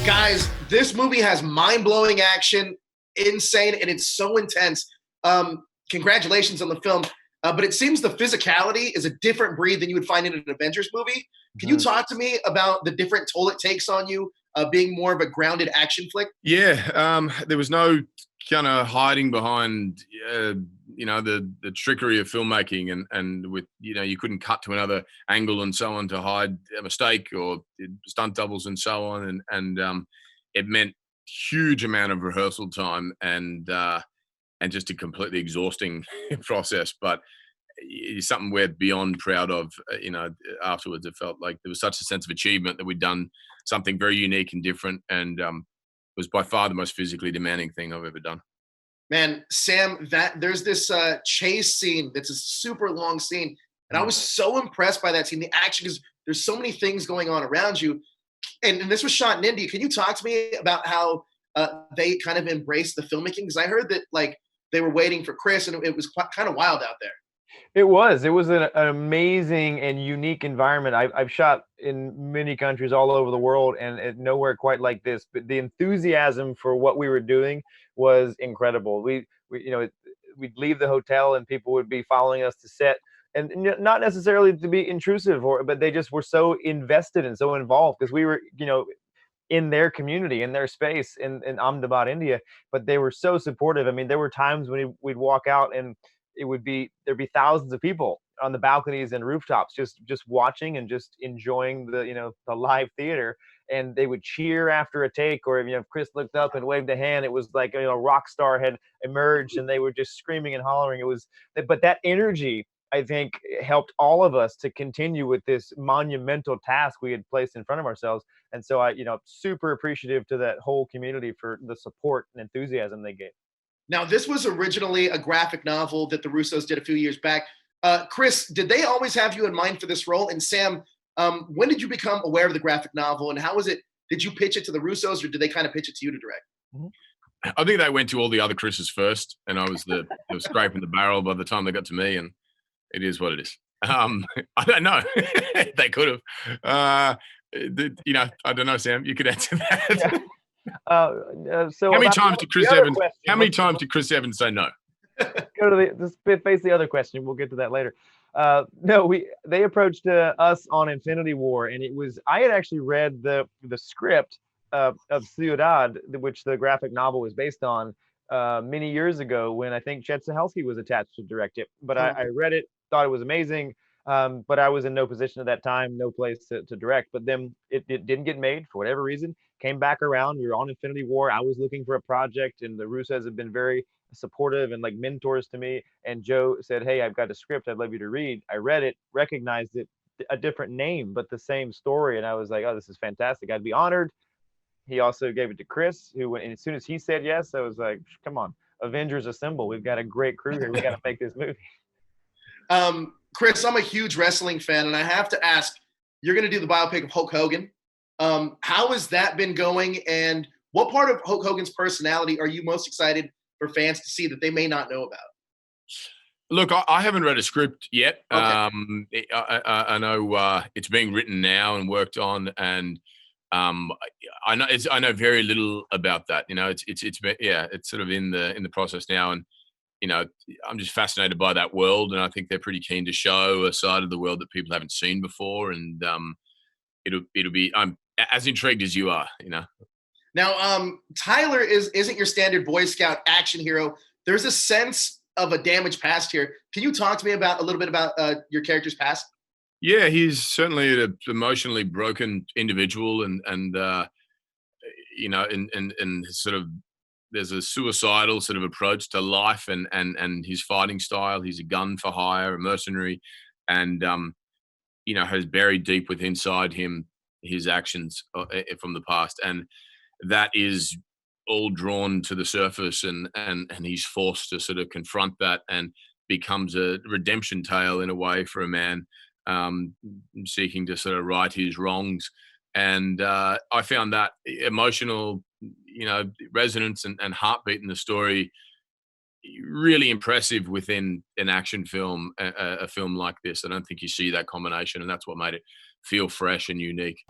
Guys, this movie has mind-blowing action, insane, and it's so intense. Congratulations on the film. But it seems the physicality is a different breed than you would find in an Avengers movie. Can you talk to me about the different toll it takes on you, being more of a grounded action flick? Yeah, there was no kind of hiding behind, the trickery of filmmaking, and with you couldn't cut to another angle and so on to hide a mistake or stunt doubles and so on, and it meant huge amount of rehearsal time and just a completely exhausting process, but it's something we're beyond proud of. Afterwards, it felt like there was such a sense of achievement that we'd done something very unique and different, and was by far the most physically demanding thing I've ever done. Man, Sam, that there's this chase scene that's a super long scene, and I was so impressed by that scene. The action is there's so many things going on around you, and this was shot in Indy. Can you talk to me about how they kind of embraced the filmmaking? Because I heard that like they were waiting for Chris, and it was kind of wild out there. It was. It was an amazing and unique environment. I've shot in many countries all over the world, and nowhere quite like this. But the enthusiasm for what we were doing was incredible. We'd leave the hotel, and people would be following us to set, and not necessarily to be intrusive, but they just were so invested and so involved because we were, in their community, in their space, in Ahmedabad, India. But they were so supportive. I mean, there were times when we'd walk out and there'd be thousands of people on the balconies and rooftops just watching and just enjoying the live theater, and they would cheer after a take, or if Chris looked up and waved a hand, it was like a rock star had emerged, and they were just screaming and hollering. But that energy, I think, helped all of us to continue with this monumental task we had placed in front of ourselves. And so I super appreciative to that whole community for the support and enthusiasm they gave. Now, this was originally a graphic novel that the Russos did a few years back. Chris, did they always have you in mind for this role? And Sam, when did you become aware of the graphic novel, and how was it? Did you pitch it to the Russos, or did they kind of pitch it to you to direct? I think they went to all the other Chris's first, and I was they were scraping the barrel by the time they got to me, and it is what it is. I don't know. They could have. I don't know, Sam. You could answer that. Yeah. So how many times did Chris Evans? How many times did Chris Evans say no? Go to face the other question. We'll get to that later. No, they approached us on Infinity War, and I had actually read the script of Ciudad, which the graphic novel was based on, many years ago when I think Chet Stahelski was attached to direct it. But I read it, thought it was amazing, but I was in no position at that time, no place to direct. But then it didn't get made for whatever reason. Came back around. We were on Infinity War. I was looking for a project, and the Russos have been very supportive and like mentors to me. And Joe said, "Hey, I've got a script I'd love you to read." I read it, recognized it, a different name, but the same story. And I was like, "Oh, this is fantastic. I'd be honored." He also gave it to Chris, and as soon as he said yes, I was like, "Come on, Avengers Assemble. We've got a great crew here. We got to make this movie." Chris, I'm a huge wrestling fan, and I have to ask, you're going to do the biopic of Hulk Hogan. How has that been going, and what part of Hulk Hogan's personality are you most excited for fans to see that they may not know about? Look, I haven't read a script yet. Okay. I know it's being written now and worked on, and I know very little about that. It's sort of in the process now, and I'm just fascinated by that world, and I think they're pretty keen to show a side of the world that people haven't seen before, and it'll be. I'm as intrigued as you are. Now, Tyler isn't your standard Boy Scout action hero. There's a sense of a damaged past here. Can you talk to me a little bit about your character's past? Yeah, he's certainly an emotionally broken individual, and sort of there's a suicidal sort of approach to life, and his fighting style. He's a gun for hire, a mercenary, and has buried deep within inside him his actions from the past, and that is all drawn to the surface, and he's forced to sort of confront that, and becomes a redemption tale in a way for a man seeking to sort of right his wrongs. And I found that emotional, resonance and heartbeat in the story really impressive within an action film, a film like this. I don't think you see that combination, and that's what made it feel fresh and unique.